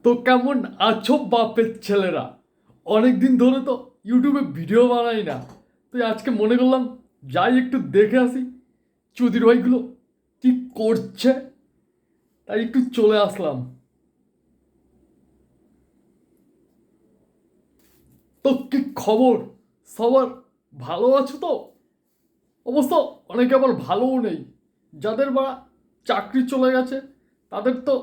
তো কেমন আছো বাপের ছেলেরা? অনেক দিন ধরে তো ইউটিউবে ভিডিও বানাই না। তো আজকে মনে করলাম যাই একটু দেখে আসি চুদির ভাইগুলো কি করছে, তাই একটু চলে আসলাম। তো কি খবর সবার? ভালো আছো তো? অবশ্য অনেকে আবার ভালোও নেই। যাদের বা চাকরি চলে গেছে তাদের তো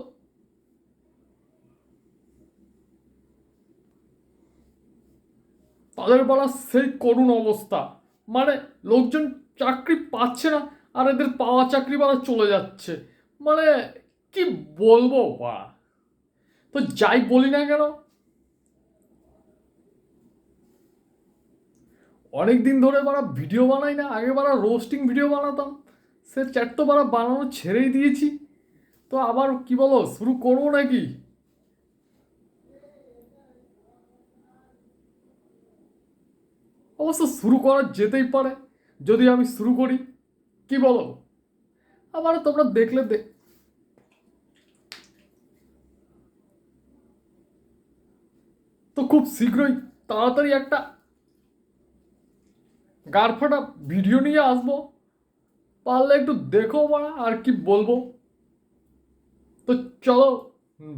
তাদের বলা সেই করুণ অবস্থা। মানে লোকজন চাকরি পাচ্ছে না, আর এদের পাওয়া চাকরি বাড়া চলে যাচ্ছে। মানে কি বলবো বা, তো যাই বলি না কেন, অনেক দিন ধরে বাড়া ভিডিও বানাই না। আগে বাড়া রোস্টিং ভিডিও বানাতাম, সে চ্যাট তো বাড়া বানানো ছেড়েই দিয়েছি। তো আবার কি বলো, শুরু করবো নাকি? অবশ্য শুরু করা যেতেই পারে যদি আমি শুরু করি, কি বলো? আবার তোমরা দেখলে তো খুব শীঘ্রই তাড়াতাড়ি একটা গারফাটা ভিডিও নিয়ে আসবো। পারলে একটু দেখো বাড়া, আর কি বলবো। তো চলো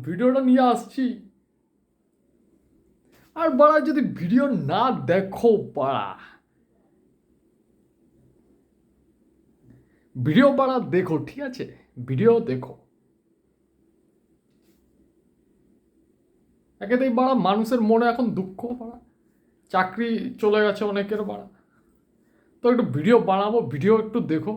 ভিডিওটা নিয়ে আসছি। আর বাড়া যদি ভিডিও না দেখো বাড়া, ভিডিও বাড়া দেখো, ঠিক আছে? ভিডিও দেখো। একেতেই বাড়া মানুষের মনে এখন দুঃখ বাড়া, চাকরি চলে গেছে অনেকের বাড়া। তো একটু ভিডিও বানাবো, ভিডিও একটু দেখো।